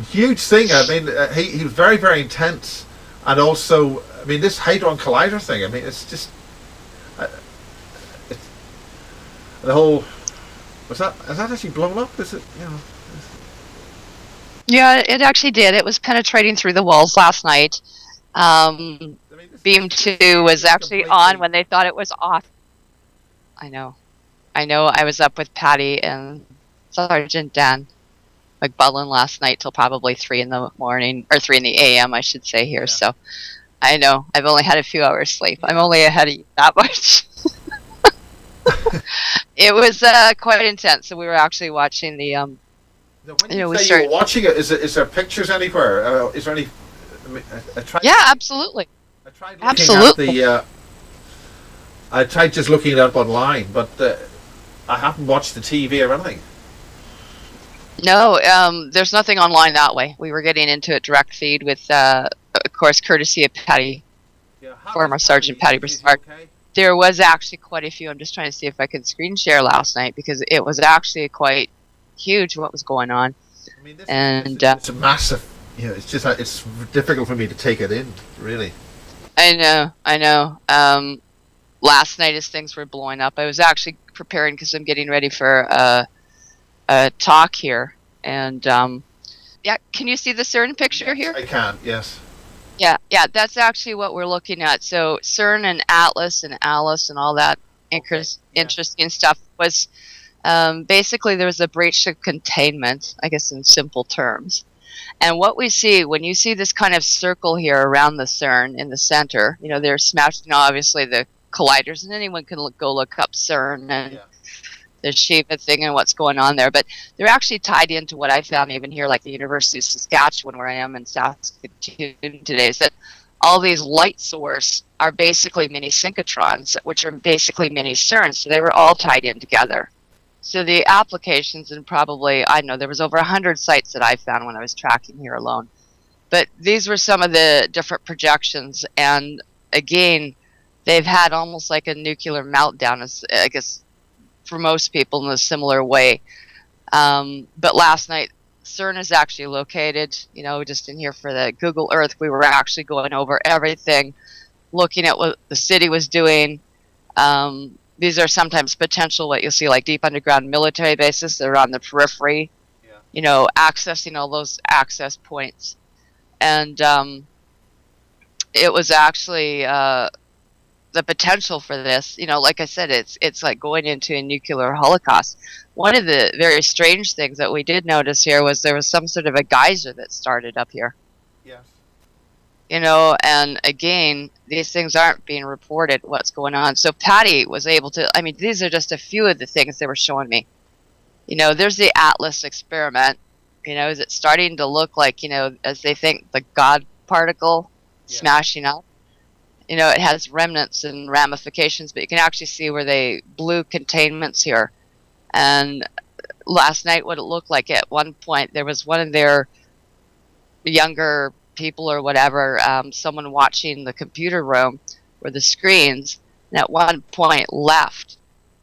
huge thing. I mean, he was very, very intense, and also, I mean, this Hadron Collider thing. I mean, it's just it's, the whole. Was that is that actually blown up? Is it Yeah, it actually did. It was penetrating through the walls last night. I mean, Beam 2 was actually on when they thought it was off. I know. I was up with Pattie and Sergeant Dan MacBolen last night till probably 3 in the morning, or 3 in the a.m. I should say here. Yeah. So I know I've only had a few hours sleep. I'm only ahead of you that much. It was quite intense. So we were actually watching the When you say you were watching it, is there pictures anywhere? Is there any? I tried. Yeah, absolutely. I tried looking at the. I tried just looking it up online, but I haven't watched the TV or anything. No, there's nothing online that way. We were getting into it direct feed with, of course, courtesy of Pattie, former Sergeant Pattie Broussard. Okay? There was actually quite a few. I'm just trying to see if I can screen share last night because it was actually quite huge what was going on. I mean, it's a massive. It's just it's difficult for me to take it in, really. I know. Last night as things were blowing up, I was actually preparing because I'm getting ready for a talk here, and yeah, can you see the CERN picture here? I can, yes. Yeah, that's actually what we're looking at. So CERN and Atlas and Alice and all that interesting stuff was basically there was a breach of containment, I guess in simple terms. And what we see when you see this kind of circle here around the CERN in the center, they're smashing obviously the colliders, and anyone can go look up CERN and the Shiva thing and what's going on there. But they're actually tied into what I found even here, like the University of Saskatchewan, where I am in Saskatoon today, is that all these light sources are basically mini synchrotrons, which are basically mini CERNs. So they were all tied in together. So the applications, and probably, I don't know, there was over 100 sites that I found when I was tracking here alone. But these were some of the different projections. And again, they've had almost like a nuclear meltdown, I guess, for most people in a similar way. But last night, CERN is actually located, just in here for the Google Earth. We were actually going over everything, looking at what the city was doing. These are sometimes potential, what you'll see, like deep underground military bases that are on the periphery, accessing all those access points. And it was actually the potential for this, like I said, it's like going into a nuclear holocaust. One of the very strange things that we did notice here was there was some sort of a geyser that started up here. Yes. And again, these things aren't being reported, what's going on. So Pattie was able to, these are just a few of the things they were showing me. There's the Atlas experiment. Is it starting to look like, as they think, the God particle smashing up? It has remnants and ramifications, but you can actually see where they blew containments here. And last night, what it looked like, at one point, there was one of their younger people or whatever, someone watching the computer room or the screens, and at one point left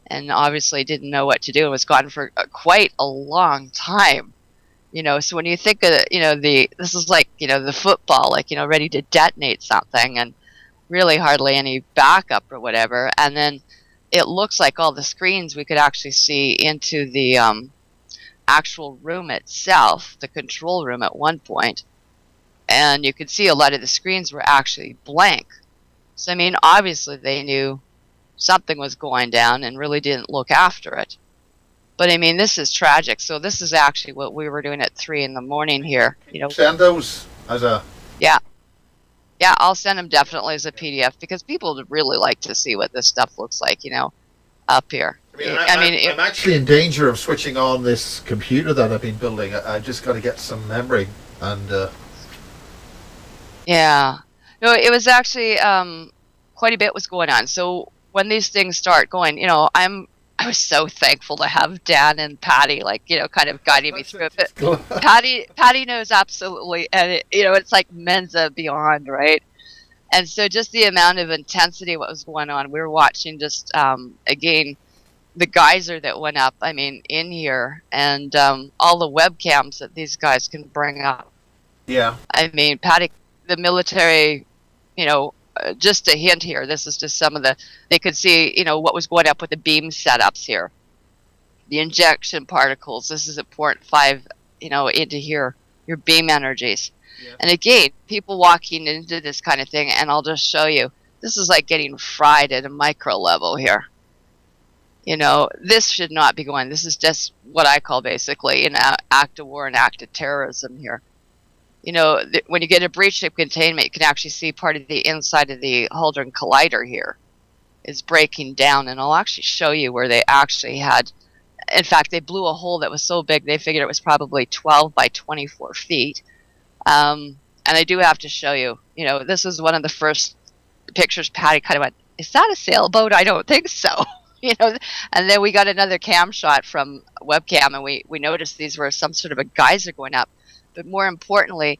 and obviously didn't know what to do and was gone for quite a long time. So when you think of this is like, the football, like, ready to detonate something, and really hardly any backup or whatever. And then it looks like all the screens we could actually see into the actual room itself, the control room at one point. And you could see a lot of the screens were actually blank. So, obviously they knew something was going down and really didn't look after it. But, this is tragic. So this is actually what we were doing at 3 in the morning here. Send those as a... Yeah, I'll send them definitely as a PDF because people would really like to see what this stuff looks like, up here. I'm actually in danger of switching on this computer that I've been building. I just got to get some memory and... Yeah. No, it was actually quite a bit was going on. So when these things start going, I was so thankful to have Dan and Pattie, kind of guiding me through it. But Pattie knows absolutely, and it's like Mensa beyond, right? And so just the amount of intensity, what was going on, we were watching just, again, the geyser that went up, in here, and all the webcams that these guys can bring up Yeah. I mean, Pattie, the military, just a hint here. This is just some of they could see, what was going up with the beam setups here. The injection particles, this is at 0.5, into here, your beam energies. Yeah. And again, people walking into this kind of thing, and I'll just show you, this is like getting fried at a micro level here. This should not be going. This is just what I call basically an act of war and act of terrorism here. When you get a breach of containment, you can actually see part of the inside of the Hadron Collider here is breaking down. And I'll actually show you where they actually had, in fact, they blew a hole that was so big, they figured it was probably 12 by 24 feet. And I do have to show you, this is one of the first pictures Pattie kind of went, is that a sailboat? I don't think so. And then we got another cam shot from webcam, and we noticed these were some sort of a geyser going up. But more importantly,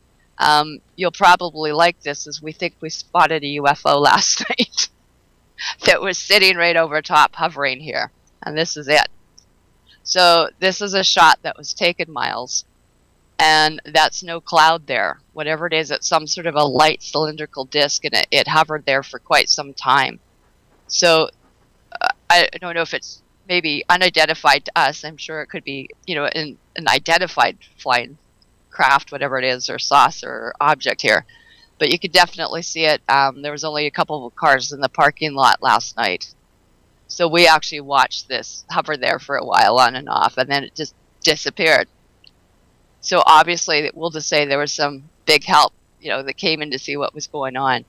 you'll probably like this, as we think we spotted a UFO last night that was sitting right over top, hovering here. And this is it. So this is a shot that was taken, Miles, and that's no cloud there. Whatever it is, it's some sort of a light cylindrical disc, and it hovered there for quite some time. So I don't know if it's maybe unidentified to us. I'm sure it could be, an identified flying craft, whatever it is, or saucer or object here. But you could definitely see it. There was only a couple of cars in the parking lot last night. So we actually watched this hover there for a while on and off, and then it just disappeared. So obviously, we'll just say there was some big help, that came in to see what was going on.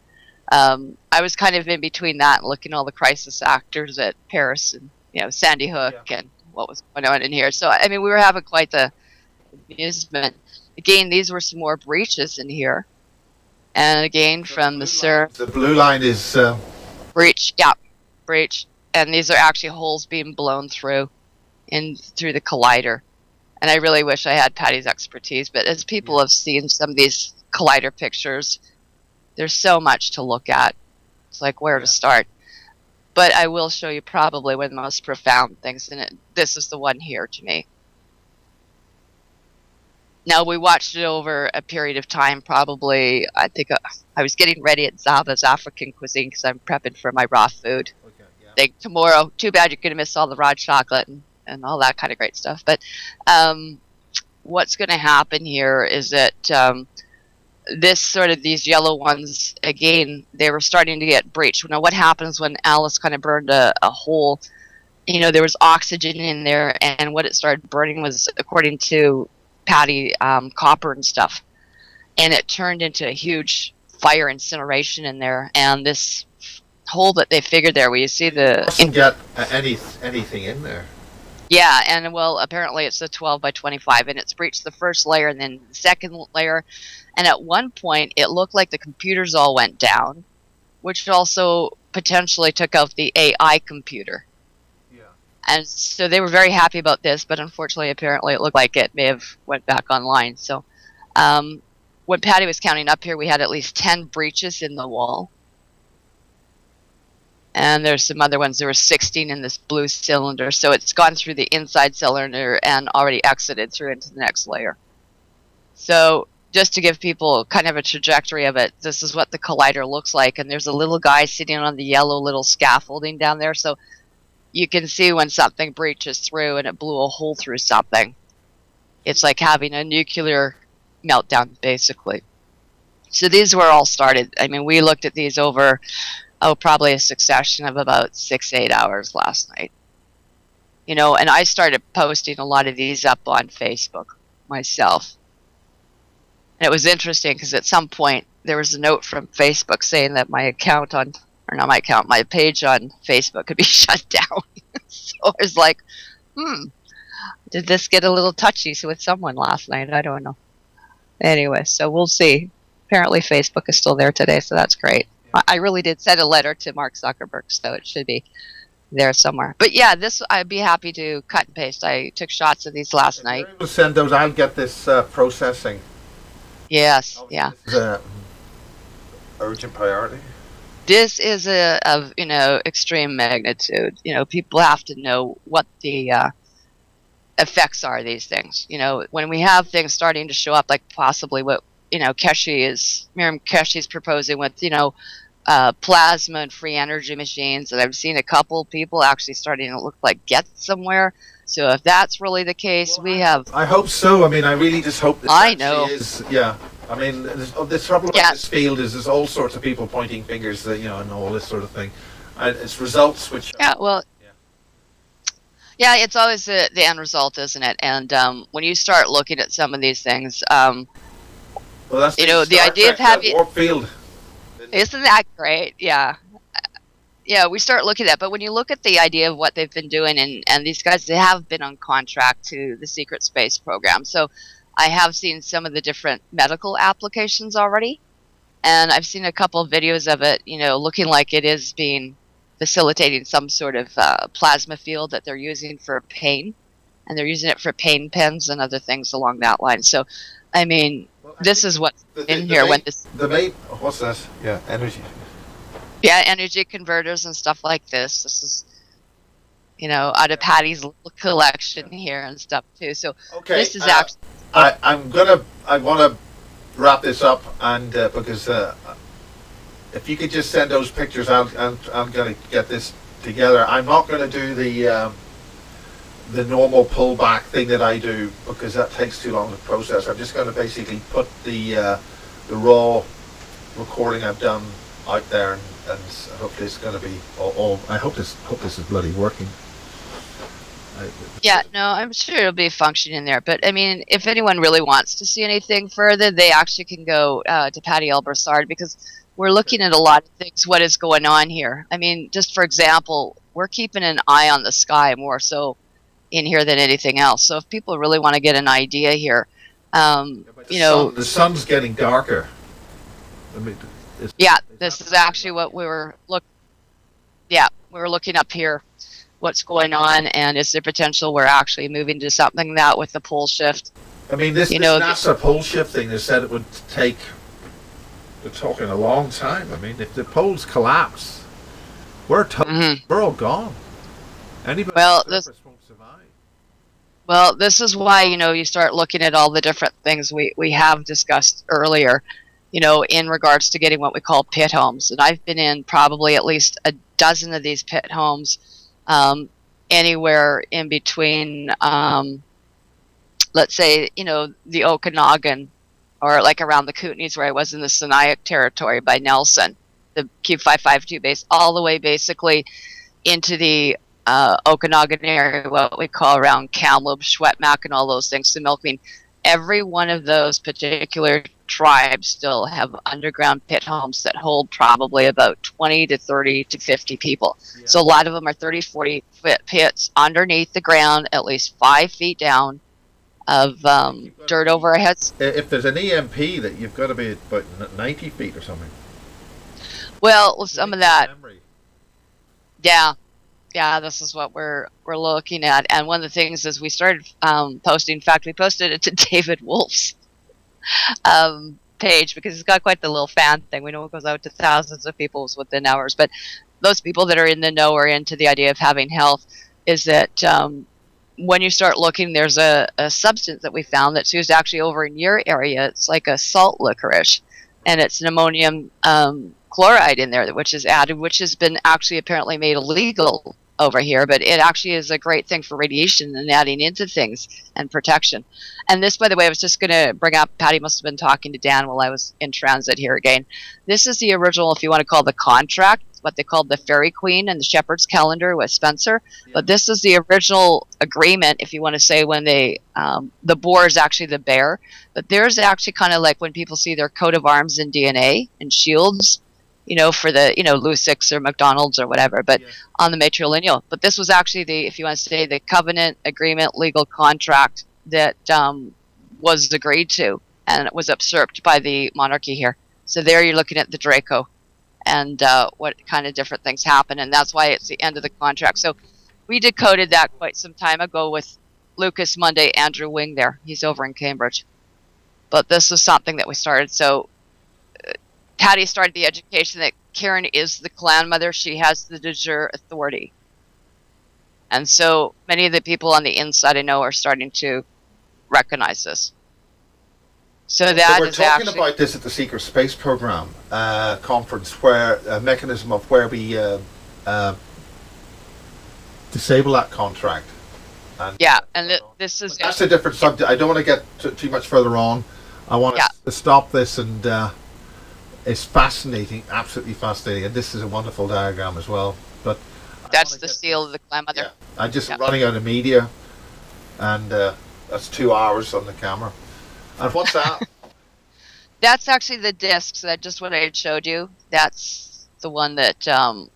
I was kind of in between that and looking at all the crisis actors at Paris and, Sandy Hook and what was going on in here. So, I mean, we were having quite the amusement. Again, these were some more breaches in here. And again, from the CERN. The blue line is... breach, yeah, breach. And these are actually holes being blown through the collider. And I really wish I had Pattie's expertise. But as people have seen some of these collider pictures, there's so much to look at. It's like where to start. But I will show you probably one of the most profound things in it. This is the one here to me. Now, we watched it over a period of time, probably, I think I was getting ready at Zava's African cuisine because I'm prepping for my raw food. Okay, yeah. Think tomorrow, too bad you're going to miss all the raw chocolate and all that kind of great stuff. But what's going to happen here is that these yellow ones, again, they were starting to get breached. Now, what happens when Alice kind of burned a hole? There was oxygen in there, and what it started burning was, according to Pattie, copper and stuff. And it turned into a huge fire incineration in there. And this hole that they figured there, where you see the... Doesn't get anything in there. Yeah, and well, apparently it's a 12 by 25, and it's breached the first layer and then the second layer. And at one point, it looked like the computers all went down, which also potentially took out the AI computer. Yeah. And so they were very happy about this, but unfortunately, apparently, it looked like it may have went back online. So when Pattie was counting up here, we had at least 10 breaches in the wall. And there's some other ones. There were 16 in this blue cylinder. So it's gone through the inside cylinder and already exited through into the next layer. So just to give people kind of a trajectory of it, this is what the collider looks like. And there's a little guy sitting on the yellow little scaffolding down there. So you can see when something breaches through and it blew a hole through something. It's like having a nuclear meltdown, basically. So these were all started. I mean, we looked at these over... probably a succession of about 6-8 hours last night. And I started posting a lot of these up on Facebook myself. And it was interesting because at some point there was a note from Facebook saying that my page on Facebook could be shut down. So I was like, did this get a little touchy with someone last night? I don't know. Anyway, so we'll see. Apparently Facebook is still there today, so that's great. I really did send a letter to Mark Zuckerberg, so it should be there somewhere. But yeah, this I'd be happy to cut and paste. I took shots of these last night. We'll send those. I'll get this processing. Yes, yeah. This is urgent priority. This is of extreme magnitude. People have to know what the effects are of these things. When we have things starting to show up, like possibly what Miriam Keshe is proposing with, plasma and free energy machines. And I've seen a couple people actually starting to look like get somewhere. So if that's really the case, I hope so. I mean, I really just hope this know. is. Yeah. I mean, the trouble with this field is there's all sorts of people pointing fingers, and all this sort of thing. And it's results which. Yeah. Well. Yeah, it's always the end result, isn't it? And when you start looking at some of these things, that's the idea of having warp field. Isn't that great? Yeah. Yeah, we start looking at that. But when you look at the idea of what they've been doing, and these guys, they have been on contract to the secret space program. So I have seen some of the different medical applications already. And I've seen a couple of videos of it, looking like it is being facilitating some sort of plasma field that they're using for pain. And they're using it for pain pens and other things along that line. So, I mean, this is what's in here. What's that? Yeah, energy. Yeah, energy converters and stuff like this. This is, out of Pattie's little collection here and stuff too. So this is actually. I want to wrap this up, and because if you could just send those pictures out, and I'm going to get this together. I'm not going to do the normal pullback thing that I do because that takes too long to process. I'm just going to basically put the raw recording I've done out there, and hopefully it's going to be all. I hope this is bloody working. Yeah, no, I'm sure it'll be functioning there. But I mean, if anyone really wants to see anything further, they actually can go to Pattie L. Broussard, because we're looking at a lot of things. What is going on here? I mean, just for example, we're keeping an eye on the sky more so in here than anything else. So if people really want to get an idea here, the sun's getting darker. This is actually what we were looking up here. What's going on, and is there potential we're actually moving to something that with the pole shift? I mean, this NASA pole shift thing, they said it would take. We're talking a long time. I mean, if the poles collapse, we're all gone. Anybody won't survive. Well, this is why you start looking at all the different things we have discussed earlier. In regards to getting what we call pit homes, and I've been in probably at least a dozen of these pit homes. Anywhere in between, let's say, the Okanagan, or like around the Kootenays where I was in the Siniak territory by Nelson, the Q552 base, all the way basically into the Okanagan area, what we call around Kamloops, Schwetmack, and all those things, the Milkmean. Every one of those particular tribes still have underground pit homes that hold probably about 20 to 30 to 50 people. Yeah. So a lot of them are 30, 40 foot pits underneath the ground, at least 5 feet down of dirt over our heads. If there's an EMP, that you've got to be about 90 feet or something. Well, some of that. Yeah, this is what we're looking at. And one of the things is we started posting. In fact, we posted it to David Wolf's page, because he's got quite the little fan thing. We know it goes out to thousands of people within hours. But those people that are in the know or into the idea of having health is that when you start looking, there's a substance that we found that's used actually over in your area. It's like a salt licorice, and it's an ammonium chloride in there, which is added, which has been actually apparently made illegal over here, but it actually is a great thing for radiation and adding into things and protection. And this, by the way, I was just going to bring up, Pattie must have been talking to Dan while I was in transit here again. This is the original, if you want to call the contract, what they called the Fairy Queen and the Shepherd's Calendar with Spencer. Yeah. But this is the original agreement, if you want to say, when they, the boar is actually the bear. But there's actually kind of like when people see their coat of arms and DNA and shields, for the, Lusix or MacDonald's or whatever, but on the matrilineal. But this was actually the, if you want to say, the covenant agreement, legal contract that was agreed to, and it was usurped by the monarchy here. So there you're looking at the Draco and what kind of different things happen, and that's why it's the end of the contract. So we decoded that quite some time ago with Lucas Monday, Andrew Wing there. He's over in Cambridge. But this is something that we started. So Pattie started the education that Karen is the clan mother. She has the de jure authority. And so many of the people on the inside I know are starting to recognize this. So So that we're is talking actually about this at the Secret Space Program conference, where a mechanism of where we disable that contract. And, yeah, and this is that's a different subject. I don't want to get too much further on. I want yeah. to stop this, and it's fascinating, absolutely fascinating. And this is a wonderful diagram as well. But That's the seal of the clan mother. yeah, I'm just Yeah. running out of media, and that's 2 hours on the camera. And what's that? That's actually the discs. That just what I had showed you. That's the one that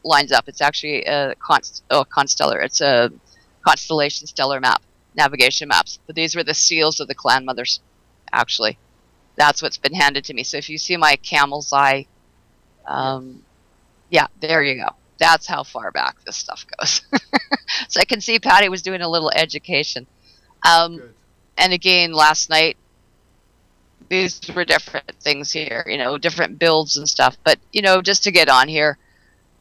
lines up. It's actually a constellar. It's a constellation stellar map, navigation maps. But these were the seals of the clan mothers. Actually, that's what's been handed to me. So if you see my camel's eye, yeah, there you go. That's how far back this stuff goes. So I can see Pattie was doing a little education. Good. And again, last night, these were different things here, different builds and stuff. But, just to get on here,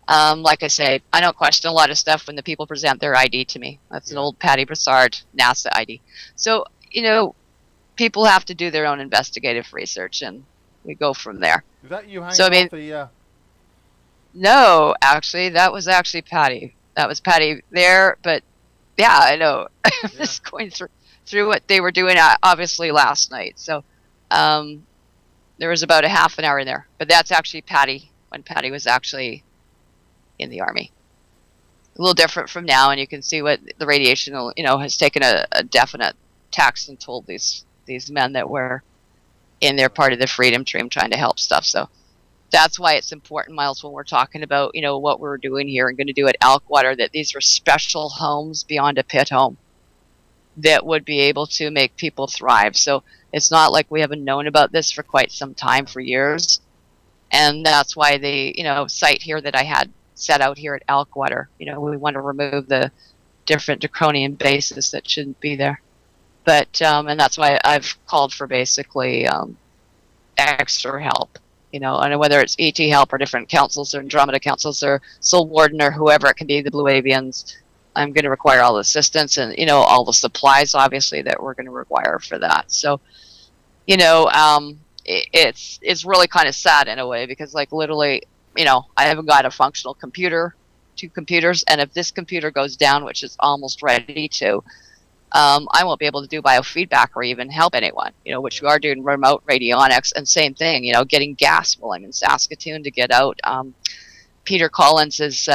like I say, I don't question a lot of stuff when the people present their ID to me. That's an old Pattie Broussard NASA ID. So, people have to do their own investigative research, and we go from there. Is that you hanging So, I mean, off the... No, actually, that was actually Pattie. That was Pattie there, but yeah, I know. Just going through what they were doing, obviously, last night. So there was about a half an hour in there. But that's actually Pattie, when Pattie was actually in the Army. A little different from now, and you can see what the radiation, has taken a definite tax and told these men that were in their part of the freedom dream trying to help stuff. So that's why it's important, Miles, when we're talking about, what we're doing here and going to do at Elkwater, that these are special homes beyond a pit home that would be able to make people thrive. So it's not like we haven't known about this for quite some time, for years. And that's why the, site here that I had set out here at Elkwater, we want to remove the different draconian bases that shouldn't be there. But, and that's why I've called for basically extra help. And whether it's ET help or different councils or Andromeda councils or Soul Warden or whoever it can be, the Blue Avians, I'm going to require all the assistance and, all the supplies, obviously, that we're going to require for that. So, it's really kind of sad in a way, because, like, literally, I haven't got a functional computer, 2 computers, and if this computer goes down, which is almost ready to, I won't be able to do biofeedback or even help anyone, which we are doing remote radionics, and same thing, getting gas while I'm in Saskatoon to get out. Peter Collins has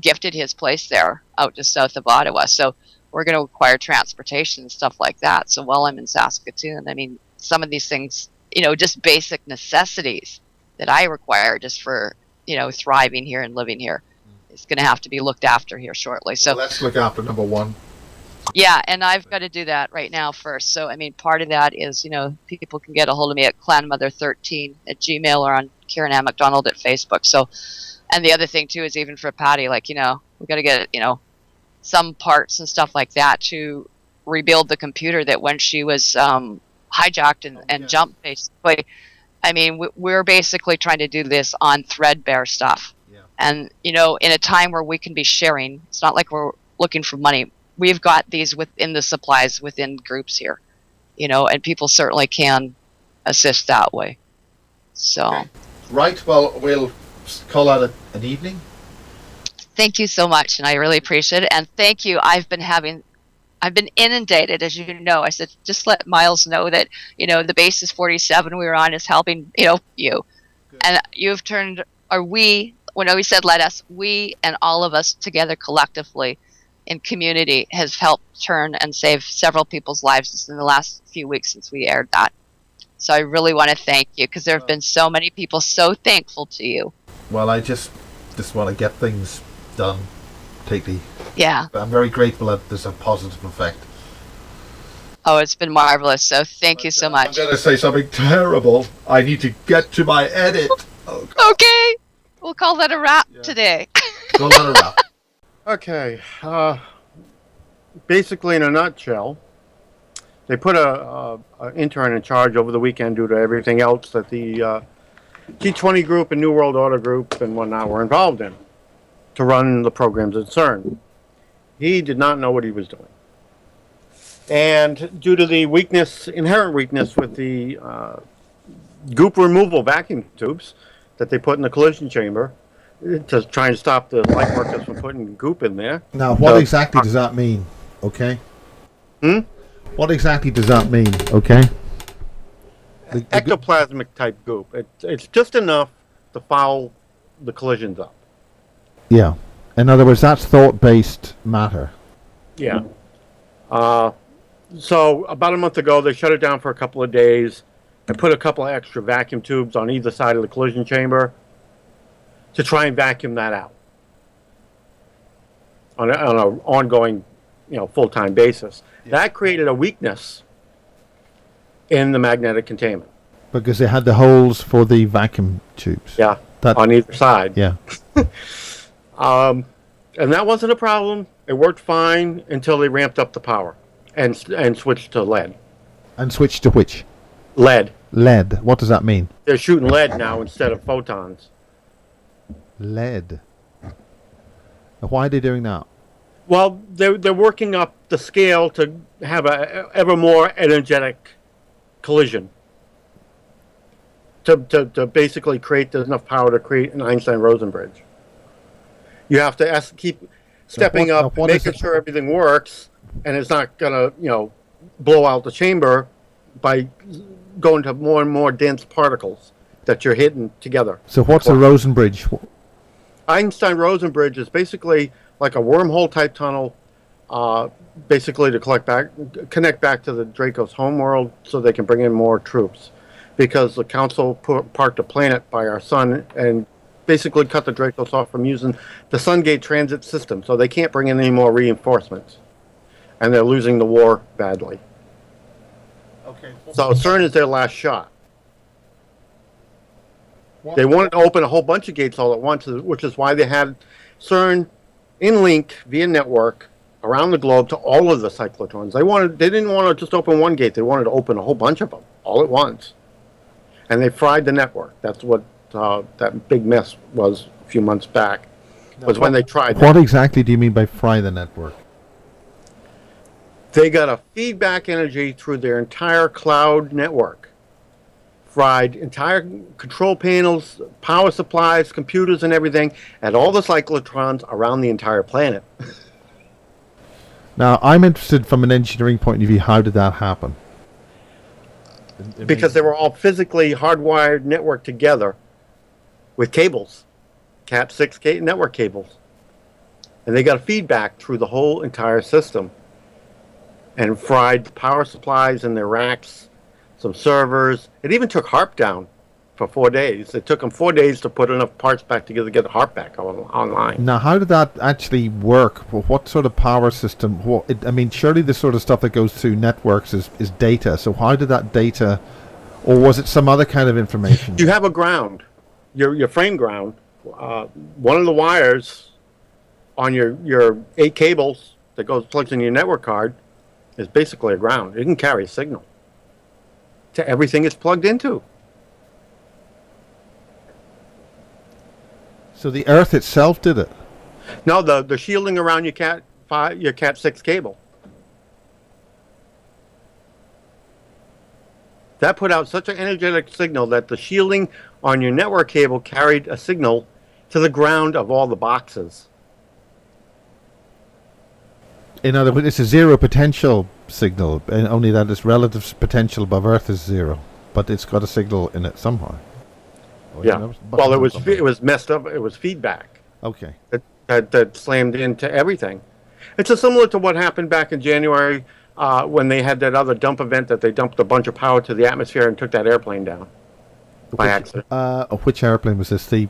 gifted his place there out just south of Ottawa. So we're going to require transportation and stuff like that. So while I'm in Saskatoon, I mean, some of these things, just basic necessities that I require just for, thriving here and living here is going to have to be looked after here shortly. So let's look after number one. Yeah, and I've got to do that right now first. So, I mean, part of that is, people can get a hold of me at clanmother13@gmail or on Karen Ann MacDonald at Facebook. So, and the other thing, too, is even for Pattie, like, we got to get, some parts and stuff like that to rebuild the computer that when she was hijacked and jumped, basically. I mean, we're basically trying to do this on threadbare stuff. Yeah. And, in a time where we can be sharing, it's not like we're looking for money. We've got these within the supplies within groups here, and people certainly can assist that way. So, okay. Right. Well, we'll call that an evening. Thank you so much, and I really appreciate it. And thank you. I've been inundated, as you know. I said, just let Miles know that, the basis 47 we were on is helping, you. Good. And you've turned, or we, when we said let us, we and all of us together collectively in community has helped turn and save several people's lives just in the last few weeks since we aired that. So I really want to thank you, because there have been so many people so thankful to you. Well, I just want to get things done. Yeah. I'm very grateful that there's a positive effect. Oh, it's been marvelous. So thank you so much. I'm going to say something terrible. I need to get to my edit. Oh, okay. We'll call that a wrap today. Call that a wrap. Okay, basically in a nutshell, they put a intern in charge over the weekend due to everything else that the G20 group and New World Order group and whatnot were involved in to run the programs at CERN. He did not know what he was doing. And due to the inherent weakness with the goop removal vacuum tubes that they put in the collision chamber to try and stop the light workers from putting goop in there. Now, what exactly does that mean? Okay. What exactly does that mean? Okay. Ectoplasmic type goop. It's just enough to foul the collisions up. Yeah. In other words, that's thought-based matter. Yeah. So about a month ago, they shut it down for a couple of days and put a couple of extra vacuum tubes on either side of the collision chamber to try and vacuum that out on an ongoing, full-time basis. Yeah. That created a weakness in the magnetic containment. Because they had the holes for the vacuum tubes. Yeah, on either side. Yeah. And that wasn't a problem. It worked fine until they ramped up the power and switched to lead. And switched to which? Lead. Lead. What does that mean? They're shooting lead now instead of photons. Lead. Why are they doing that? Well, they're working up the scale to have a ever more energetic collision. To basically create enough power to create an Einstein-Rosen bridge. You have to keep stepping up, making sure everything works, and it's not gonna, blow out the chamber by going to more and more dense particles that you're hitting together. So what's a Rosen bridge? Einstein-Rosen bridge is basically like a wormhole type tunnel, basically to connect back to the Draco's homeworld so they can bring in more troops. Because the council parked a planet by our sun and basically cut the Dracos off from using the Sungate transit system, so they can't bring in any more reinforcements. And they're losing the war badly. Okay. So CERN is their last shot. They wanted to open a whole bunch of gates all at once, which is why they had CERN in link via network around the globe to all of the cyclotrons. They didn't want to just open one gate. They wanted to open a whole bunch of them all at once. And they fried the network. That's what that big mess was a few months back. When they tried that. What exactly do you mean by fry the network? They got a feedback energy through their entire cloud network. Fried entire control panels, power supplies, computers and everything, and all the cyclotrons around the entire planet. Now, I'm interested from an engineering point of view, how did that happen? Because they were all physically hardwired networked together with cables, Cat6 network cables. And they got feedback through the whole entire system and fried the power supplies in their racks, some servers. It even took HARP down for 4 days. It took them 4 days to put enough parts back together to get the HARP back online. Now, how did that actually work? Well, what sort of power system? Surely the sort of stuff that goes through networks is data. So how did that data, or was it some other kind of information? You have a ground, your frame ground. One of the wires on your 8 cables that plugs in your network card is basically a ground. It can carry a signal to everything it's plugged into. So the Earth itself did it? No, the shielding around your Cat6 cable. That put out such an energetic signal that the shielding on your network cable carried a signal to the ground of all the boxes. In other words, it's a zero potential signal, and only that its relative potential above Earth is zero, but it's got a signal in it somehow. Yeah. Well, it was messed up. It was feedback. Okay. That slammed into everything. It's similar to what happened back in January when they had that other dump event that they dumped a bunch of power to the atmosphere and took that airplane down by accident. Which airplane was this? Who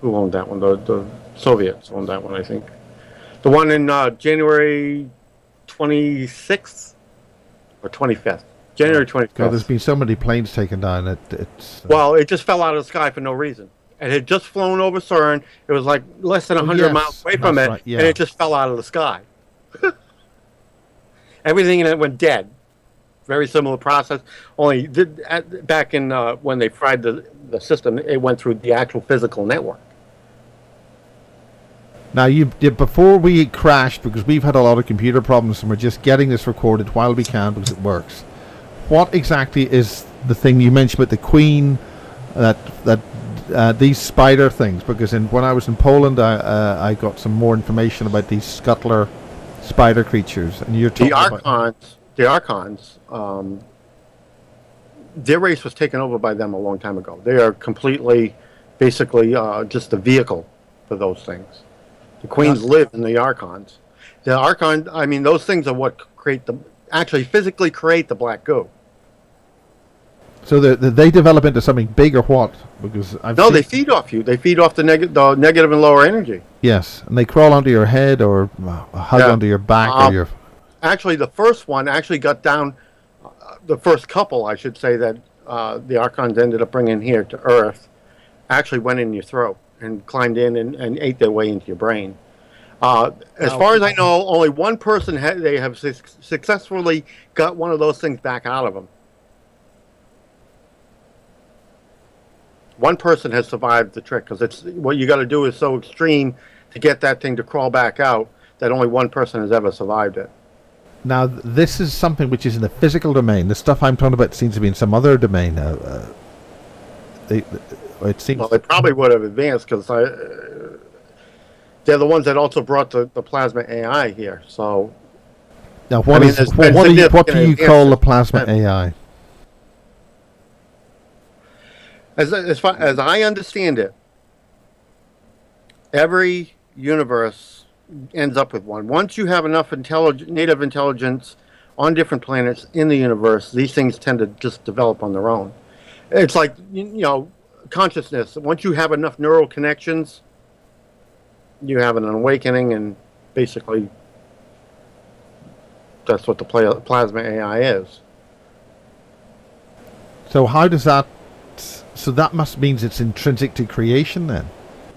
owned that one? The Soviets owned that one, I think. The one in January 26th or 25th. January 25th. God, there's been so many planes taken down. Well, it just fell out of the sky for no reason. It had just flown over CERN. It was like less than 100 miles away from it, right, yeah. And it just fell out of the sky. Everything in it went dead. Very similar process. Only back in when they fried the system, it went through the actual physical network. Now, before we crashed, because we've had a lot of computer problems and we're just getting this recorded while we can because it works. what exactly is the thing you mentioned with the Queen, these spider things? Because when I was in Poland, I got some more information about these scuttler spider creatures, and you're talking the Archons. Their race was taken over by them a long time ago. They are completely, basically, just a vehicle for those things. The Queens live in the Archons. The Archon, I mean, those things are what actually physically create the black goo. So they develop into something big or what? Because they feed off you. They feed off the negative and lower energy. Yes, and they crawl onto your head or hug onto your back or your. Actually, the first one actually got down. The first couple, I should say, that the Archons ended up bringing here to Earth, actually went in your throat and climbed in and ate their way into your brain. As far as I know, only one person they have successfully got one of those things back out of them. One person has survived the trick, because it's what you got to do is so extreme to get that thing to crawl back out that only one person has ever survived it. Now, this is something which is in the physical domain. The stuff I'm talking about seems to be in some other domain. It seems. Well, they probably would have advanced, because they're the ones that also brought the plasma AI here. So now, what do you call the plasma AI? As far as I understand it, every universe ends up with one. Once you have enough native intelligence on different planets in the universe, these things tend to just develop on their own. It's like, consciousness. Once you have enough neural connections, you have an awakening, and basically that's what the plasma AI is. So how does that... So that means it's intrinsic to creation then?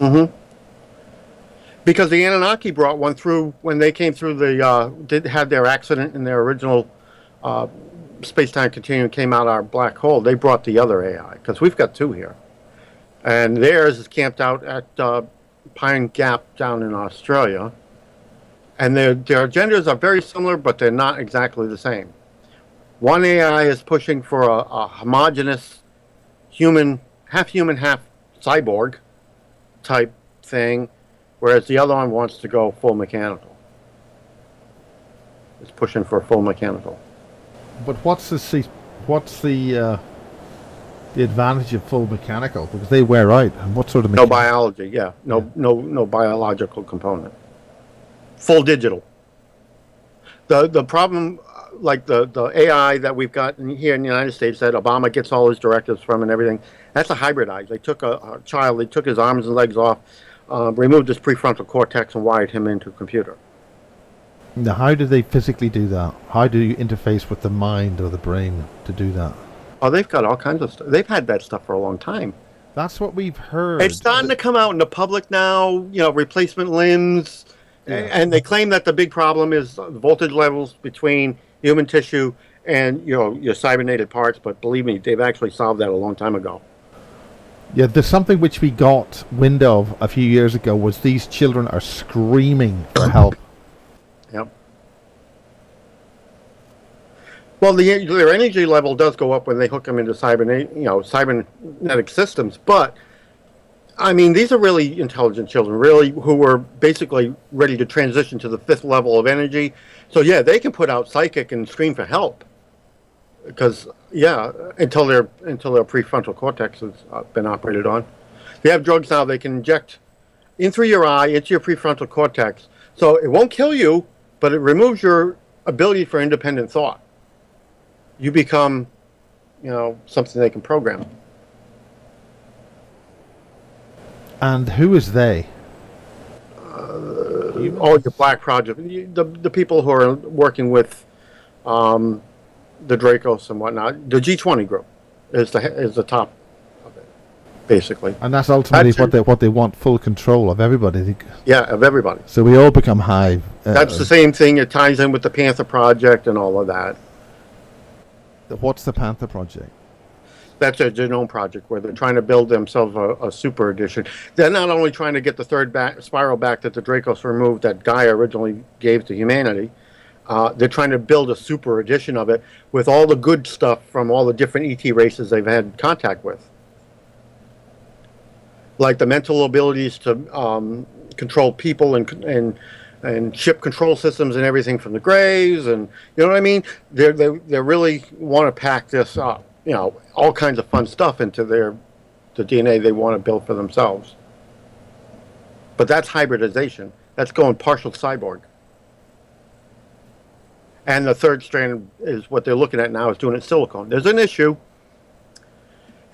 Mm-hmm. Because the Anunnaki brought one through when they came through had their accident in their original space-time continuum, came out our black hole. They brought the other AI, because we've got two here. And theirs is camped out at Pine Gap down in Australia. And their agendas are very similar, but they're not exactly the same. One AI is pushing for a homogeneous half human, half cyborg type thing, whereas the other one wants to go full mechanical. It's pushing for full mechanical. But what's the advantage of full mechanical? Because they wear out. And what sort of no biology? Yeah, no biological component. Full digital. The problem, like the AI that we've got here in the United States that Obama gets all his directives from and everything, that's a hybridized. They took a child, they took his arms and legs off, removed his prefrontal cortex, and wired him into a computer. Now, how do they physically do that? How do you interface with the mind or the brain to do that? Oh, they've got all kinds of stuff. They've had that stuff for a long time. That's what we've heard. It's starting to come out in the public now, replacement limbs. Yeah. And they claim that the big problem is voltage levels between human tissue and your cybernated parts, but believe me, they've actually solved that a long time ago. Yeah, there's something which we got wind of a few years ago was these children are screaming for help. Yep. Well, their energy level does go up when they hook them into cybernetic systems, but I mean, these are really intelligent children, really, who were basically ready to transition to the 5th level of energy. So yeah, they can put out psychic and scream for help, because until their prefrontal cortex has been operated on. They have drugs now they can inject in through your eye into your prefrontal cortex, so it won't kill you, but it removes your ability for independent thought. You become, something they can program. And who is they? Your Black Project, the people who are working with the Dracos and whatnot. The G20 group is the top of it, basically. And that's ultimately what they want: full control of everybody. Yeah, of everybody. So we all become hive. That's the same thing. It ties in with the Panther Project and all of that. What's the Panther Project? That's a genome project where they're trying to build themselves a super edition. They're not only trying to get the third spiral back that the Dracos removed that Gaia originally gave to humanity, They're trying to build a super edition of it with all the good stuff from all the different ET races they've had contact with. Like the mental abilities to control people and ship control systems and everything from the Greys, and you know what I mean? They really want to pack this up, all kinds of fun stuff into the DNA they want to build for themselves. But that's hybridization. That's going partial cyborg. And the third strand is what they're looking at now, is doing it silicone. There's an issue.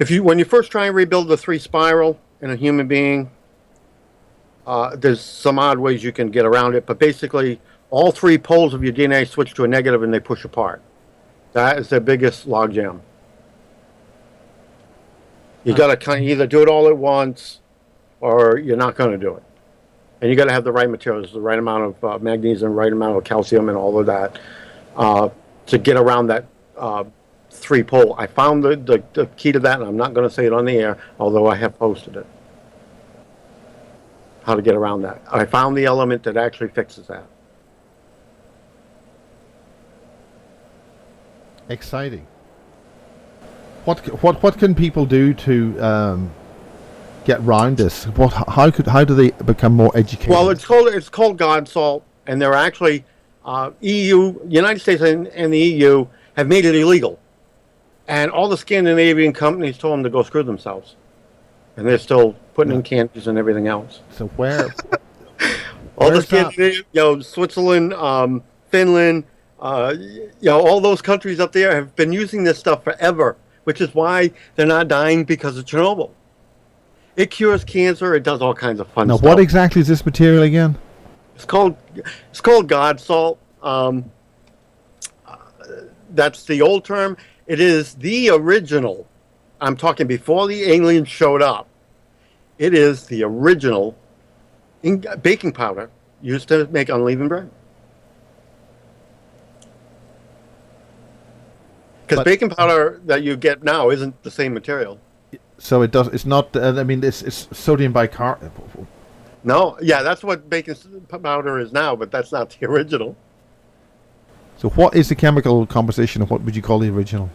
When you first try and rebuild the 3 spiral in a human being, there's some odd ways you can get around it, but basically all 3 poles of your DNA switch to a negative and they push apart. That is their biggest logjam. You got to kind of either do it all at once or you're not going to do it. And you got to have the right materials, the right amount of magnesium, the right amount of calcium and all of that to get around that 3 pole. I found the key to that, and I'm not going to say it on the air, although I have posted it. How to get around that. I found the element that actually fixes that. Exciting. What can people do to get around this? How do they become more educated? Well, it's called God Salt, and they're actually United States and the EU have made it illegal, and all the Scandinavian companies told them to go screw themselves, and they're still putting in candies and everything else. So where? All the Scandinavian, Switzerland, Finland, all those countries up there have been using this stuff forever, which is why they're not dying because of Chernobyl. It cures cancer. It does all kinds of fun stuff. Now, what exactly is this material again? It's called God Salt. That's the old term. It is the original. I'm talking before the aliens showed up. It is the original baking powder used to make unleavened bread. Because baking powder that you get now isn't the same material. So it does. It's not. It's sodium bicarbonate. No, yeah, that's what baking powder is now, but that's not the original. So what is the chemical composition of what would you call the original?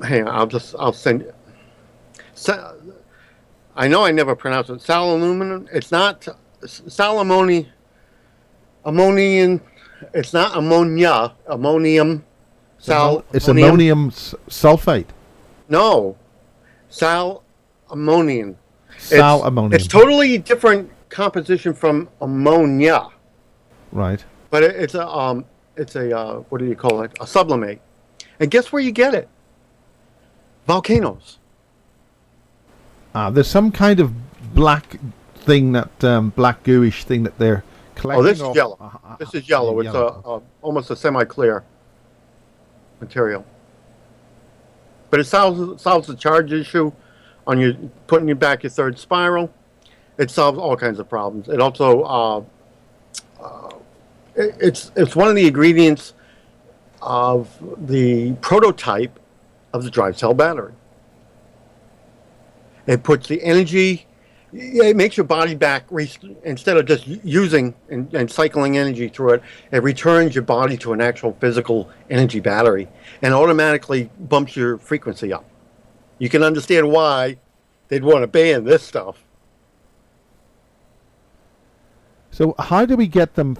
Hang on, I'll send you. I know I never pronounce it. Sal-aluminum. It's not sal-ammonium. It's not ammonia. Ammonium. It's ammonium sulfate. No, sal-ammonium. Sal-ammonium. It's totally different composition from ammonia. Right. But it's a what do you call it? A sublimate. And guess where you get it? Volcanoes. There's some kind of black thing black gooish thing that they're collecting. Oh, this is yellow. This is yellow. It's almost a semi-clear material. But it solves the charge issue on putting you back your 3rd spiral. It solves all kinds of problems. It also it's one of the ingredients of the prototype of the drive cell battery. It puts the energy. It makes your body back instead of just using and cycling energy through it. It returns your body to an actual physical energy battery and automatically bumps your frequency up. You can understand why they'd want to ban this stuff. So how do we get them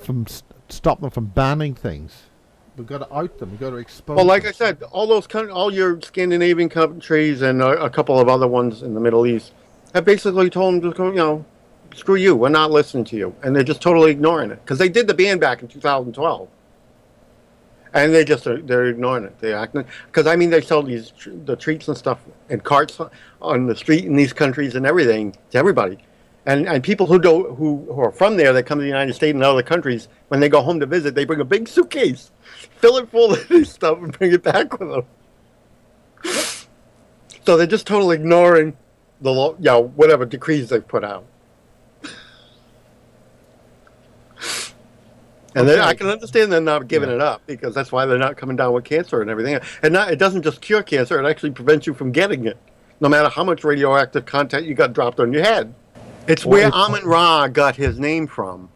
stop them from banning things? We've got to out them. We've got to expose. Well, like I said, all your Scandinavian countries and a couple of other ones in the Middle East have basically told them to go, screw you, we're not listening to you, and they're just totally ignoring it because they did the ban back in 2012, and they're ignoring it. They acting because they sell the treats and stuff in carts on the street in these countries and everything to everybody, and people who are from there that come to the United States and other countries, when they go home to visit, they bring a big suitcase, fill it full of this stuff, and bring it back with them. So they're just totally ignoring the law, whatever decrees they've put out. And okay. I can understand they're not giving it up because that's why they're not coming down with cancer and everything. And it doesn't just cure cancer; it actually prevents you from getting it, no matter how much radioactive content you got dropped on your head. It's where Amun Ra got his name from.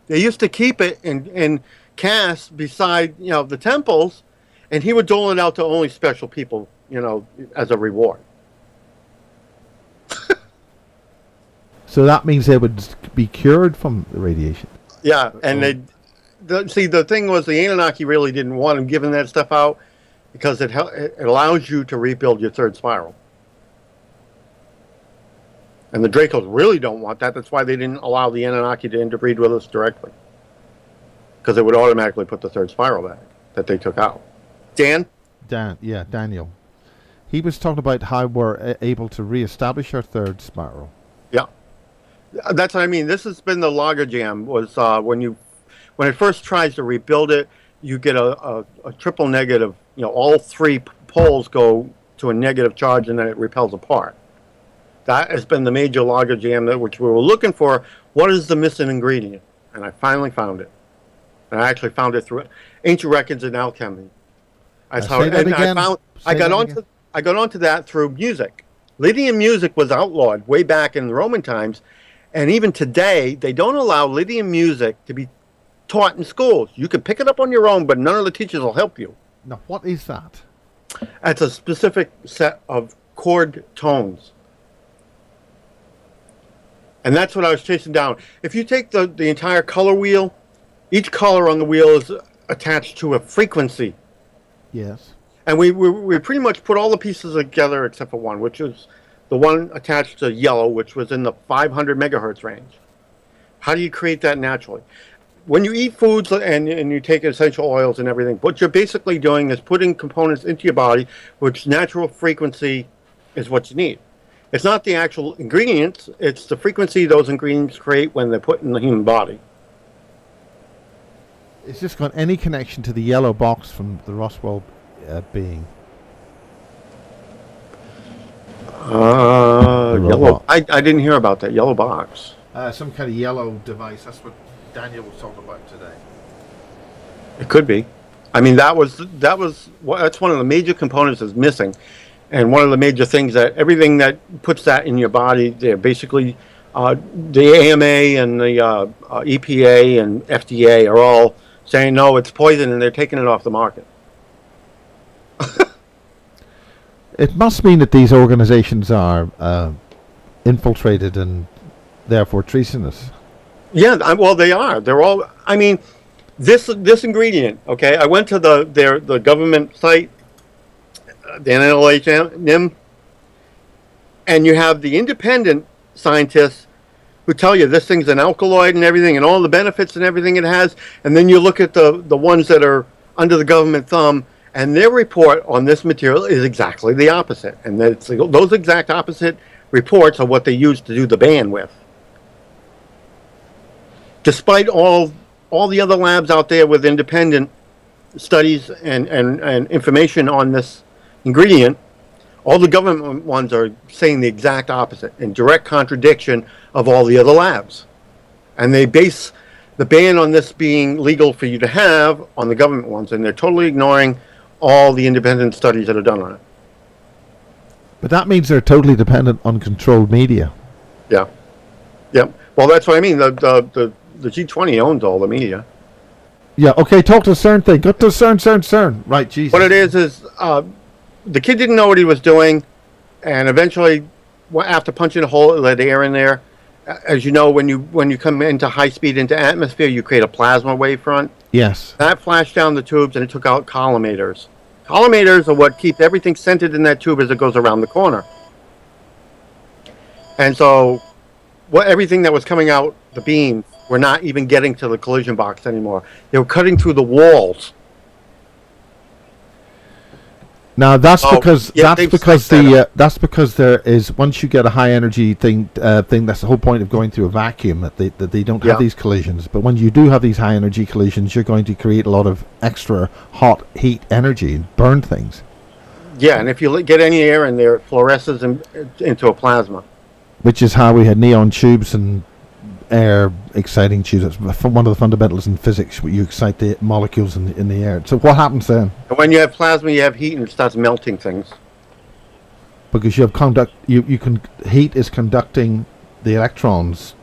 They used to keep it in cast beside, the temples, and he would dole it out to only special people, as a reward. So that means they would be cured from the radiation. Yeah, and the thing was, the Anunnaki really didn't want him giving that stuff out because it allows you to rebuild your third spiral. And the Dracos really don't want that. That's why they didn't allow the Anunnaki to interbreed with us directly. Because it would automatically put the third spiral back that they took out. Daniel. He was talking about how we're able to reestablish our third spiral. Yeah. That's what I mean. This has been the logjam, was when it first tries to rebuild it, you get a triple negative. All three poles go to a negative charge and then it repels apart. That has been the major logjam which we were looking for. What is the missing ingredient? And I finally found it. And I actually found it through ancient records in alchemy. I got onto that through music. Lydian music was outlawed way back in the Roman times, and even today they don't allow Lydian music to be taught in schools. You can pick it up on your own, but none of the teachers will help you. Now, what is that? It's a specific set of chord tones. And that's what I was chasing down. If you take the entire color wheel, each color on the wheel is attached to a frequency. Yes. And we pretty much put all the pieces together except for one, which is the one attached to yellow, which was in the 500 megahertz range. How do you create that naturally? When you eat foods and you take essential oils and everything, what you're basically doing is putting components into your body, which natural frequency is what you need. It's not the actual ingredients, it's the frequency those ingredients create when they're put in the human body. It's just got any connection to the yellow box from the Roswell being. Yellow. I didn't hear about that yellow box. Some kind of yellow device. That's what Daniel was talking about today. It could be. I mean, that's one of the major components that's missing, and one of the major things that everything that puts that in your body, they're basically the AMA and the EPA and FDA are all saying no, it's poison, and they're taking it off the market. It must mean that these organizations are infiltrated and therefore treasonous. Yeah, well, they are. They're all. I mean, this ingredient. Okay, I went to the government site, the NIM, and you have the independent scientists who tell you this thing's an alkaloid and everything, and all the benefits and everything it has, and then you look at the ones that are under the government thumb, and their report on this material is exactly the opposite, and those exact opposite reports are what they use to do the ban with. Despite all the other labs out there with independent studies and information on this ingredient, all the government ones are saying the exact opposite, in direct contradiction of all the other labs. And they base the ban on this being legal for you to have on the government ones, and they're totally ignoring all the independent studies that are done on it. But that means they're totally dependent on controlled media. Yeah. Yep. Well, that's what I mean. The G20 owns all the media. Yeah, okay, talk to the CERN thing. Go to CERN. Right, Jesus. What it is the kid didn't know what he was doing, and eventually, after punching a hole, it let air in there. As you know, when you come into high speed into atmosphere, you create a plasma wavefront. Yes. That flashed down the tubes, and it took out collimators. Collimators are what keep everything centered in that tube as it goes around the corner. And so, everything that was coming out the beam were not even getting to the collision box anymore. They were cutting through the walls. Now that's because there is, once you get a high energy thing, that's the whole point of going through a vacuum, that they don't have these collisions. But when you do have these high energy collisions, you're going to create a lot of extra hot heat energy and burn things. Yeah, and if you get any air in there, it fluoresces into a plasma. Which is how we had neon tubes and air exciting tubes. That's one of the fundamentals in physics, where you excite the molecules in the air. So what happens then? And when you have plasma, you have heat, and it starts melting things. Because you have heat is conducting the electrons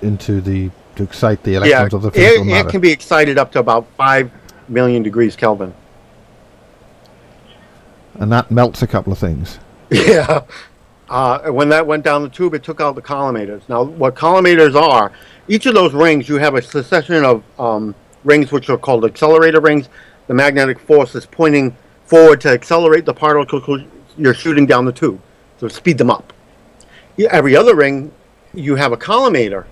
into the excite the electrons of the physical matter. It can be excited up to about 5 million degrees Kelvin. And that melts a couple of things. Yeah. When that went down the tube, it took out the collimators. Now, what collimators are, each of those rings, you have a succession of rings which are called accelerator rings. The magnetic force is pointing forward to accelerate the particles you're shooting down the tube, so speed them up. Every other ring, you have a collimator,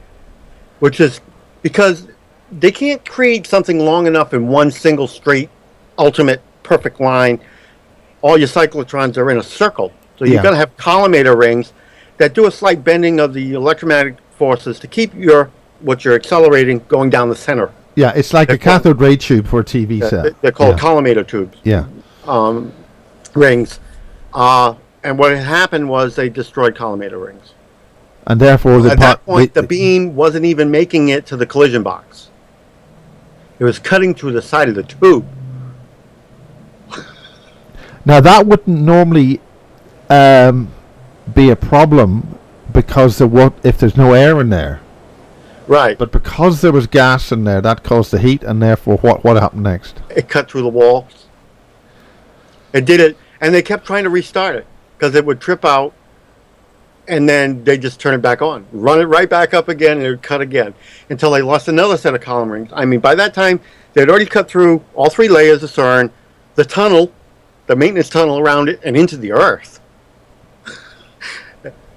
which is because they can't create something long enough in one single straight, ultimate, perfect line. All your cyclotrons are in a circle. So you've got to have collimator rings that do a slight bending of the electromagnetic forces to keep what you're accelerating going down the center. Yeah, it's like a cathode ray tube for a TV set. They're called collimator tubes. Yeah. Rings. And what had happened was they destroyed collimator rings. And therefore, at that point, the beam wasn't even making it to the collision box. It was cutting through the side of the tube. Now, that wouldn't normally be a problem because if there's no air in there. Right. But because there was gas in there, that caused the heat, and therefore, what happened next? It cut through the wall. It did it, and they kept trying to restart it because it would trip out, and then they just turn it back on, run it right back up again, and it would cut again until they lost another set of column rings. I mean, by that time, they'd already cut through all 3 layers of CERN, the tunnel, the maintenance tunnel around it, and into the Earth.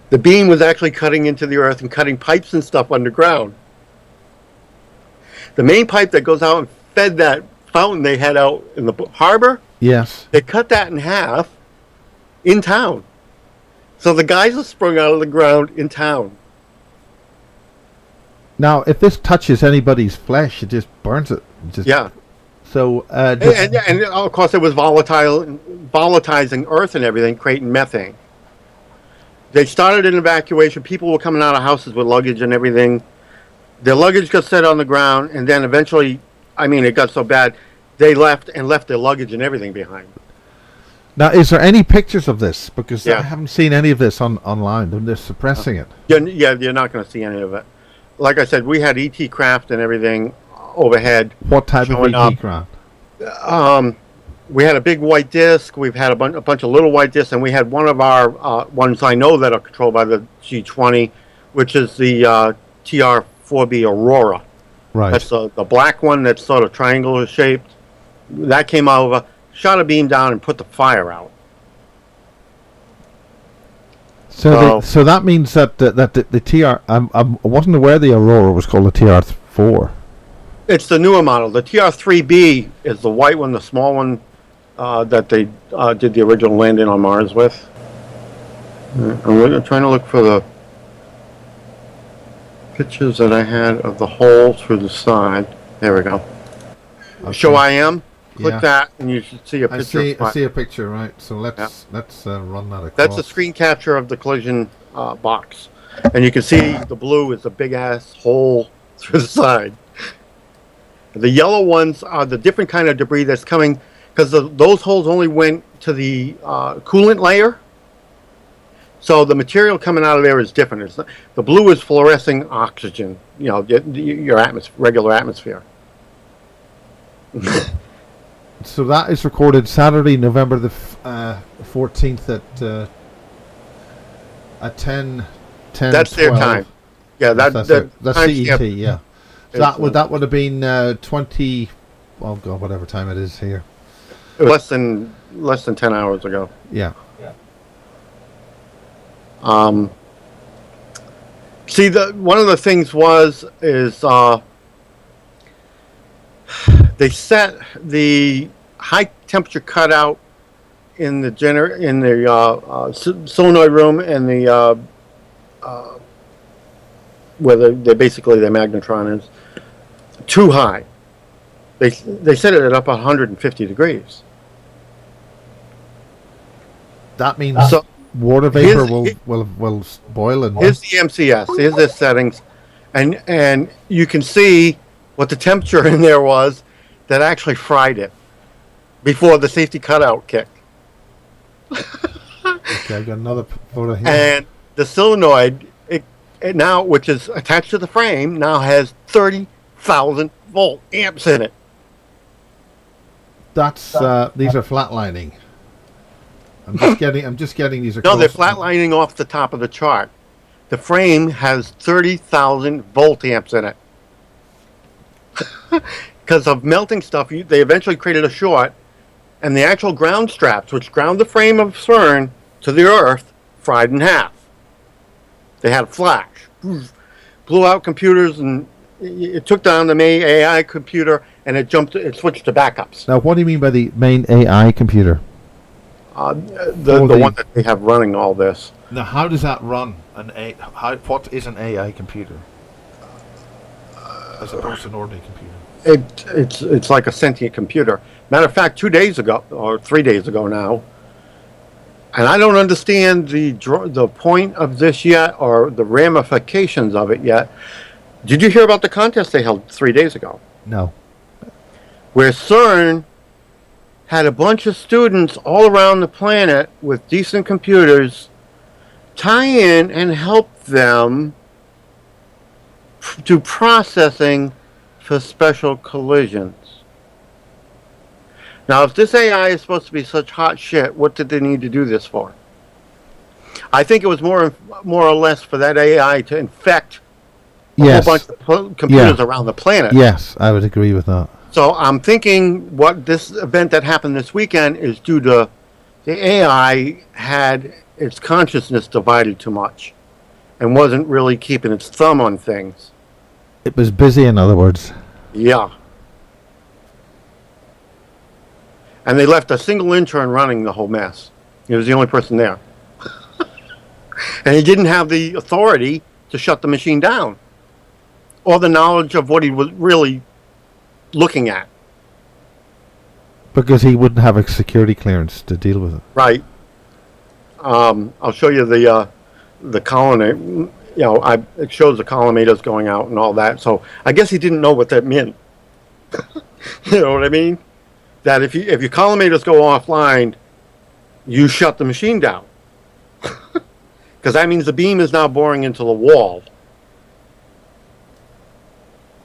The beam was actually cutting into the Earth and cutting pipes and stuff underground. The main pipe that goes out and fed that fountain they had out in the harbor, yes, they cut that in half in town. So the guys are sprung out of the ground in town. Now, if this touches anybody's flesh, it just burns it. Yeah. So, and of course, it was volatilizing Earth and everything, creating methane. They started an evacuation. People were coming out of houses with luggage and everything. Their luggage got set on the ground, and then eventually, it got so bad, they left their luggage and everything behind. Now, is there any pictures of this? Because I haven't seen any of this online, and they're suppressing it. Yeah, you're not going to see any of it. Like I said, we had ET craft and everything overhead. What type of ET craft? We had a big white disc. We've had a bunch of little white discs, and we had one of our ones I know that are controlled by the G20, which is the TR-4B Aurora. Right. That's the black one that's sort of triangular shaped. That came over, shot a beam down, and put the fire out. So that means that the TR. I wasn't aware the Aurora was called the TR-4. It's the newer model. The TR-3B is the white one, the small one that they did the original landing on Mars with. I'm trying to look for the pictures that I had of the hole through the side. There we go. Okay. Show IM. Click that, and you should see a picture. I see a picture, right? So let's run that across. That's a screen capture of the collision box, and you can see the blue is a big ass hole through the side. The yellow ones are the different kind of debris that's coming because those holes only went to the coolant layer. So the material coming out of there is different. The blue is fluorescing oxygen, your regular atmosphere. So that is recorded Saturday, November the 14th at 10. That's 12. Their time. Yeah, that's CET. Yeah. So that would have been 20. Oh God, whatever time it is here. Less than 10 hours ago. Yeah. See, one of the things is they set the high temperature cutout in the solenoid room and the where their magnetron is too high. They set it at up 150 degrees. That means water vapor will boil in. Here's the MCS. Here's the settings, and you can see what the temperature in there was that actually fried it before the safety cutout kicked. Okay, I got another photo here. And the solenoid, it now, which is attached to the frame, now has 30,000 volt amps in it. That's these are flatlining. I'm just getting these. No, they're flatlining off the top of the chart. The frame has 30,000 volt amps in it. Because of melting stuff, they eventually created a short, and the actual ground straps, which ground the frame of CERN to the Earth, fried in half. They had a flash, blew out computers, and it took down the main AI computer, and it switched to backups. Now, what do you mean by the main AI computer? The one that they have running all this. Now, how does that run? What is an AI computer as opposed to an ordinary computer? It's like a sentient computer. Matter of fact, 2 days ago, or 3 days ago now, and I don't understand the point of this yet, or the ramifications of it yet. Did you hear about the contest they held 3 days ago? No. Where CERN had a bunch of students all around the planet with decent computers tie in and help them do processing for special collisions. Now, if this AI is supposed to be such hot shit, what did they need to do this for? I think it was more or less for that AI to infect a whole bunch of computers around the planet. Yes, I would agree with that. So I'm thinking what this event that happened this weekend is due to the AI had its consciousness divided too much and wasn't really keeping its thumb on things. It was busy, in other words. Yeah. And they left a single intern running the whole mess. He was the only person there. And he didn't have the authority to shut the machine down or the knowledge of what he was really looking at. Because he wouldn't have a security clearance to deal with it. Right. I'll show you the column. It shows the collimators going out and all that. So I guess he didn't know what that meant. You know what I mean? That if your collimators go offline, you shut the machine down. Because that means the beam is now boring into the wall.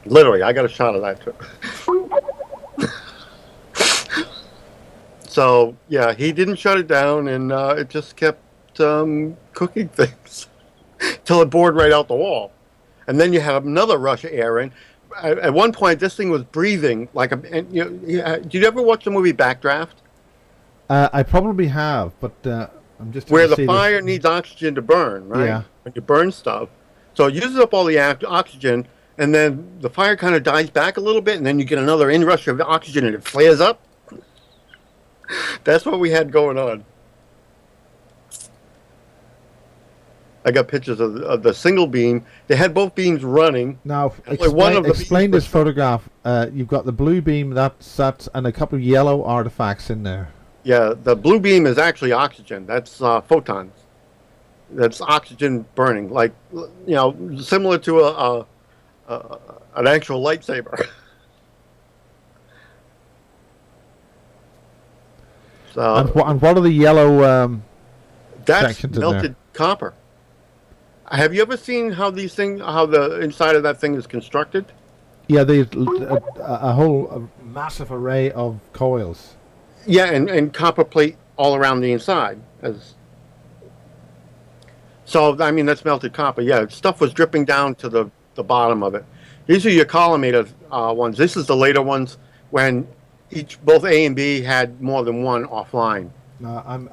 Literally, I got a shot of that too. So, yeah, he didn't shut it down, and it just kept cooking things till it bored right out the wall. And then you had another rush of air in. At one point, this thing was breathing like a. Did you ever watch the movie Backdraft? I probably have, but I'm just where the fire needs oxygen to burn, right? Yeah. When you burn stuff, so it uses up all the oxygen, and then the fire kind of dies back a little bit, and then you get another inrush of oxygen, and it flares up. That's what we had going on. I got pictures of the single beam. They had both beams running. Now, explain this photograph. You've got the blue beam, that's and a couple of yellow artifacts in there. Yeah, the blue beam is actually oxygen. That's photons. That's oxygen burning, like similar to an actual lightsaber. So, and what are the yellow that's melted copper. Have you ever seen how the inside of that thing is constructed? Yeah, there's a whole massive array of coils. Yeah, and copper plate all around the inside. So, I mean, that's melted copper. Yeah, stuff was dripping down to the bottom of it. These are your collimator ones. This is the later ones when both A and B had more than one offline. I'm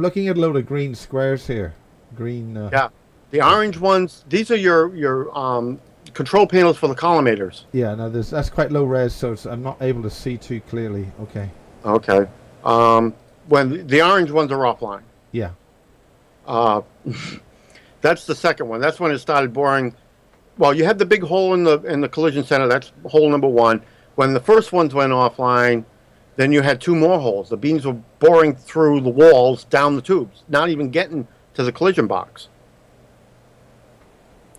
looking at a load of green squares here. Green. Yeah. The orange ones, these are your control panels for the collimators. Yeah, no, that's quite low res, so I'm not able to see too clearly. Okay. Okay. When the orange ones are offline. Yeah. That's the second one. That's when it started boring. Well, you had the big hole in the collision center. That's hole number one. When the first ones went offline, then you had two more holes. The beams were boring through the walls, down the tubes, not even getting to the collision box.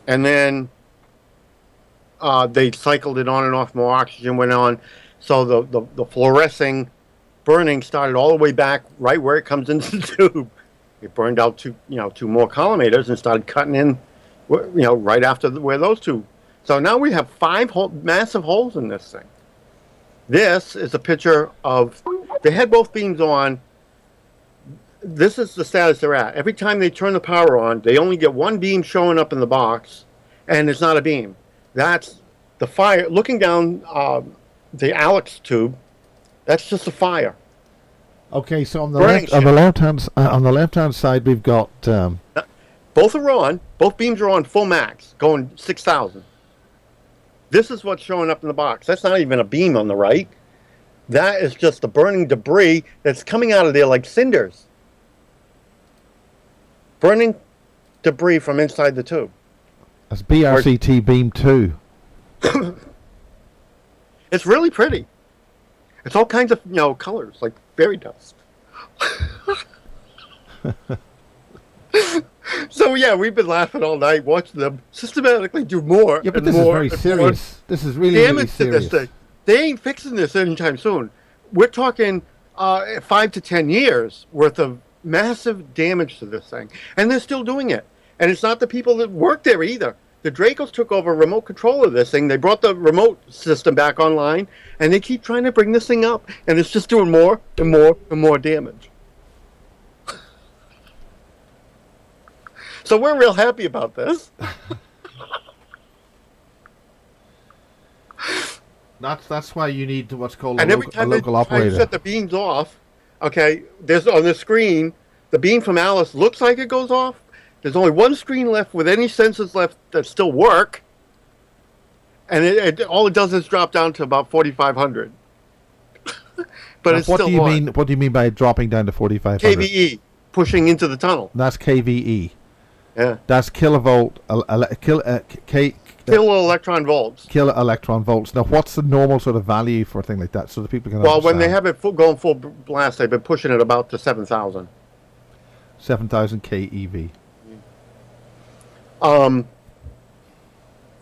And then they cycled it on and off. More oxygen went on, so the fluorescing burning started all the way back, right where it comes into the tube. It burned out two more collimators and started cutting in right after where those two. So now we have 5 massive holes in this thing. This is a picture of, they had both beams on. This is the status they're at. Every time they turn the power on, they only get one beam showing up in the box, and it's not a beam. That's the fire. Looking down the Alex tube, that's just a fire. Okay, so on the left hand side, we've got both are on. Both beams are on full max, going 6,000. This is what's showing up in the box. That's not even a beam on the right. That is just the burning debris that's coming out of there like cinders. Burning debris from inside the tube. That's BRCT beam 2. It's really pretty. It's all kinds of colors, like fairy dust. So yeah, we've been laughing all night watching them systematically do more. Yeah, but this is very serious. This is really, really serious. To this thing. They ain't fixing this anytime soon. We're talking 5 to 10 years worth of massive damage to this thing, and they're still doing it. And it's not the people that work there either. The Dracos took over remote control of this thing. They brought the remote system back online, and they keep trying to bring this thing up, and it's just doing more and more and more damage. So we're real happy about this. That's why you need what's called a local operator. And set the beams off, okay, there's on the screen, the beam from Alice looks like it goes off. There's only one screen left with any sensors left that still work. And all it does is drop down to about 4,500. But it's still on. What do you mean by dropping down to 4,500? KVE, pushing into the tunnel. That's KVE. Yeah. That's kilovolt, kilo electron volts. Kilo electron volts. Now, what's the normal sort of value for a thing like that, so that people can understand? When they have it going full blast, they've been pushing it about to 7,000. 7,000 keV.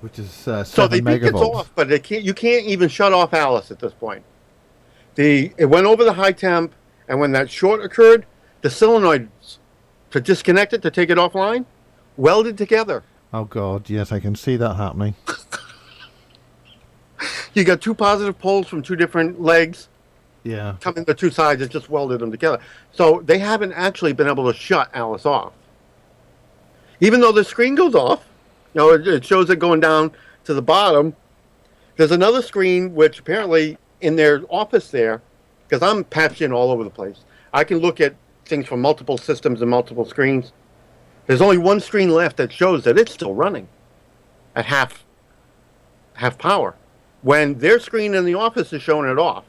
Which is 7 so they megavolts. Think it's off, but you can't even shut off Alice at this point. It went over the high temp, and when that short occurred, the solenoids to disconnect it, to take it offline, welded together. Oh God, yes, I can see that happening. You got 2 positive poles from 2 different legs. Yeah. Coming the 2 sides, it just welded them together. So they haven't actually been able to shut Alice off. Even though the screen goes off, it shows it going down to the bottom. There's another screen which apparently in their office there, because I'm patched in all over the place, I can look at things from multiple systems and multiple screens. There's only one screen left that shows that it's still running at half power, when their screen in the office is showing it off.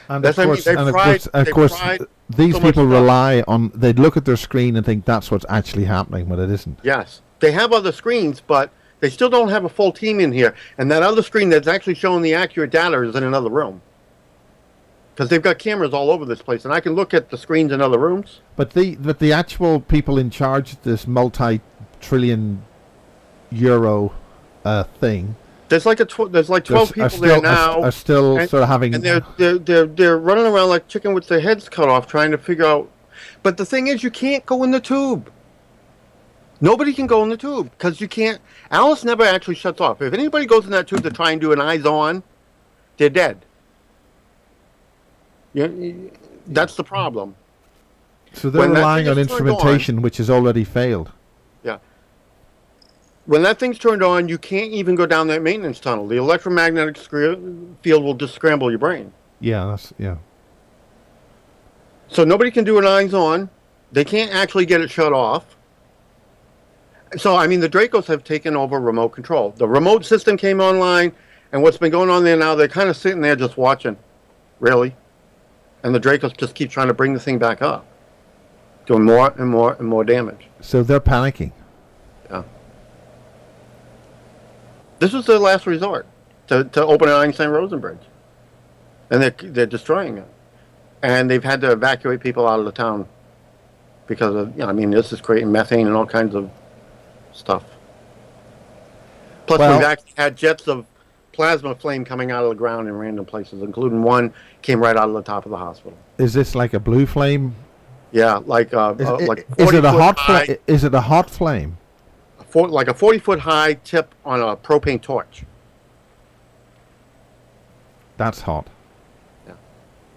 And of course, these people rely on, they look at their screen and think that's what's actually happening, but it isn't. Yes. They have other screens, but they still don't have a full team in here. And that other screen that's actually showing the accurate data is in another room. Because they've got cameras all over this place, and I can look at the screens in other rooms. But the actual people in charge of this multi-trillion euro thing, there's like 12 people there now. Are still sort of having, and they're running around like chicken with their heads cut off, trying to figure out. But the thing is, you can't go in the tube. Nobody can go in the tube because you can't. Alice never actually shuts off. If anybody goes in that tube to try and do an eyes on, they're dead. That's the problem. So they're relying on instrumentation which has already failed. Yeah. When that thing's turned on, you can't even go down that maintenance tunnel. The electromagnetic field will just scramble your brain. Yeah, So nobody can do an eyes on. They can't actually get it shut off. So, I mean, the Dracos have taken over remote control. The remote system came online, and what's been going on there now, they're kind of sitting there just watching. Really? And the Dracos just keep trying to bring the thing back up, doing more and more and more damage. So they're panicking. Yeah. This was their last resort to open an Einstein-Rosen bridge, and they're destroying it. And they've had to evacuate people out of the town because of, this is creating methane and all kinds of stuff. Plus, we've actually had jets of plasma flame coming out of the ground in random places, including one came right out of the top of the hospital. Is this like a blue flame Yeah, like is it a hot high, is it a hot flame? like a 40-foot high tip on a propane torch. That's hot. Yeah.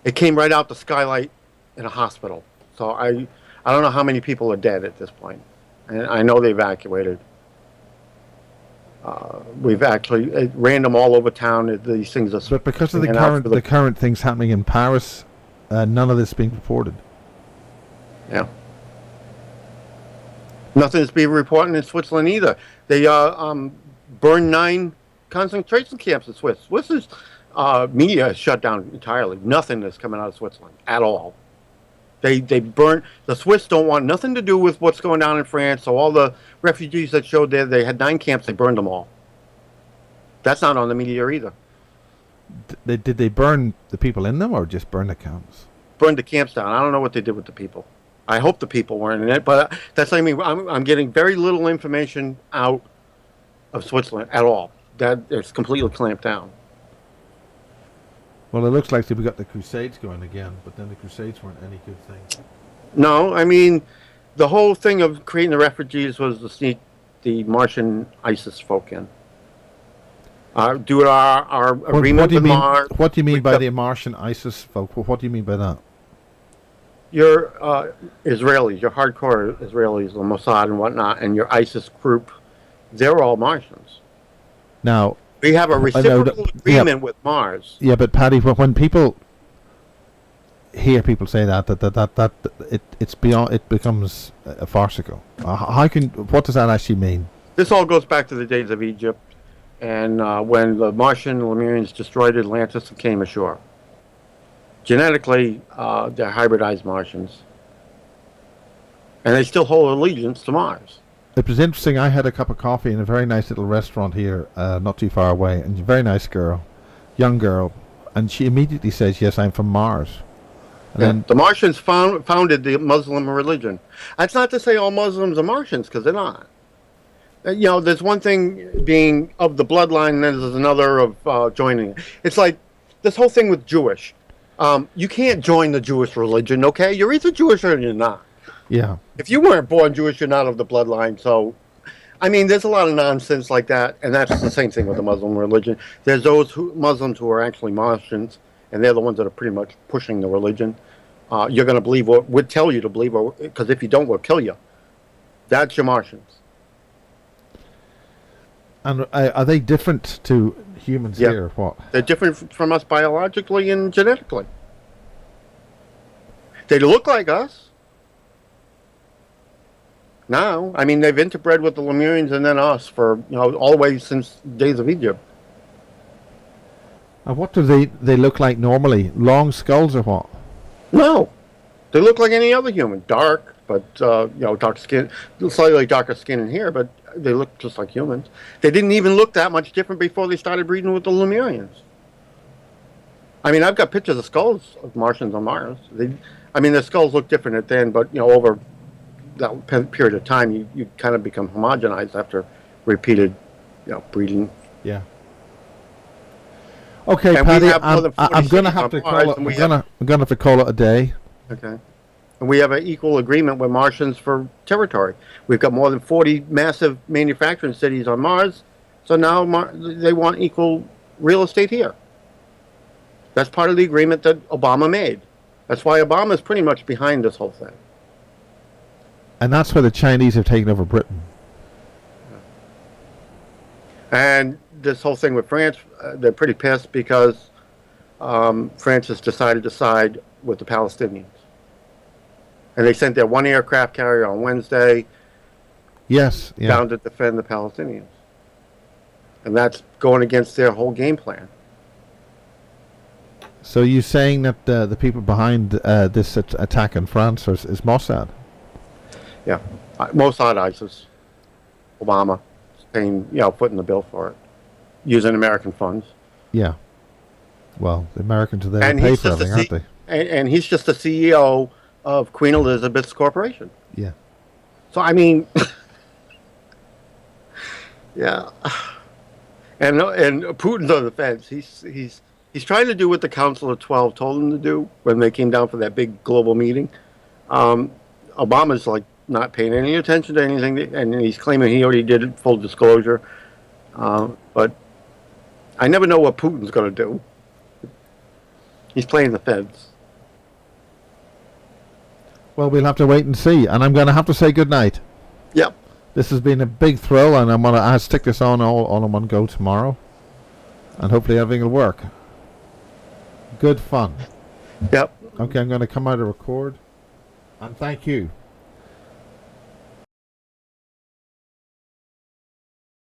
It came right out the skylight in a hospital. So I don't know how many people are dead at this point, and I know they evacuated. We've actually ran them all over town. These things are. But because of the current things happening in Paris, none of this is being reported. Yeah. Nothing is being reported in Switzerland either. They burned 9 concentration camps in Swiss. Swiss's media is shut down entirely. Nothing is coming out of Switzerland at all. They burn. The Swiss don't want nothing to do with what's going down in France. So all the refugees that showed there, they had 9 camps. They burned them all. That's not on the media either. Did they burn the people in them or just burn the camps? Burned the camps down. I don't know what they did with the people. I hope the people weren't in it, but that's what I mean. I'm getting very little information out of Switzerland at all. That it's completely clamped down. Well, it looks like we got the Crusades going again, but then the Crusades weren't any good thing. No, I mean, the whole thing of creating the refugees was to sneak the Martian ISIS folk in. Do our agreement with Mars. What do you mean by the Martian ISIS folk? What do you mean by that? Your Israelis, your hardcore Israelis, the Mossad and whatnot, and your ISIS group, they're all Martians. Now, we have a reciprocal agreement with Mars. Yeah, but Pattie, when people hear people say that it's beyond, it becomes farcical. What does that actually mean? This all goes back to the days of Egypt, and when the Martian Lemurians destroyed Atlantis and came ashore. Genetically, they're hybridized Martians, and they still hold allegiance to Mars. It was interesting. I had a cup of coffee in a very nice little restaurant here, not too far away, and a very nice girl, young girl, and she immediately says, "Yes, I'm from Mars." And then the Martians founded the Muslim religion. That's not to say all Muslims are Martians, because they're not. There's one thing being of the bloodline, and then there's another of joining. It's like this whole thing with Jewish. You can't join the Jewish religion, okay? You're either Jewish or you're not. Yeah. If you weren't born Jewish, you're not of the bloodline. So, I mean, there's a lot of nonsense like that, and that's the same thing with the Muslim religion. There's those Muslims who are actually Martians, and they're the ones that are pretty much pushing the religion. You're going to believe what we'd tell you to believe, because if you don't, we'll kill you. That's your Martians. And are they different to humans here, or what? They're different from us biologically and genetically. They look like us. Now, I mean, they've interbred with the Lemurians and then us for, all the way since days of Egypt. And what do they look like normally? Long skulls or what? No. They look like any other human. Dark, but, dark skin. Slightly darker skin in here, but they look just like humans. They didn't even look that much different before they started breeding with the Lemurians. I mean, I've got pictures of skulls of Martians on Mars. Their skulls look different at then, but, over that period of time, you kind of become homogenized after repeated, breeding. Yeah. Okay, and Pattie, I'm going to have to call it. I'm going to have to call it a day. Okay. And we have an equal agreement with Martians for territory. We've got more than 40 massive manufacturing cities on Mars, so now they want equal real estate here. That's part of the agreement that Obama made. That's why Obama is pretty much behind this whole thing. And that's why the Chinese have taken over Britain. And this whole thing with France, they're pretty pissed because France has decided to side with the Palestinians. And they sent their one aircraft carrier on Wednesday down to defend the Palestinians. And that's going against their whole game plan. So you're saying that the people behind this attack in France is Mossad? Yeah. Mossad, ISIS. Obama is paying, footing the bill for it. Using American funds. Yeah. Well, the Americans are there to pay for everything, aren't they? And he's just the CEO of Queen Elizabeth's corporation. Yeah. So, I mean... yeah. And Putin's on the fence. He's trying to do what the Council of 12 told him to do when they came down for that big global meeting. Obama's like not paying any attention to anything, and he's claiming he already did full disclosure. But I never know what Putin's going to do. He's playing the feds. Well, we'll have to wait and see. And I'm going to have to say good night. Yep. This has been a big thrill, and I'm going to stick this on all in one go tomorrow. And hopefully everything will work. Good fun. Yep. Okay, I'm going to come out of record. And thank you.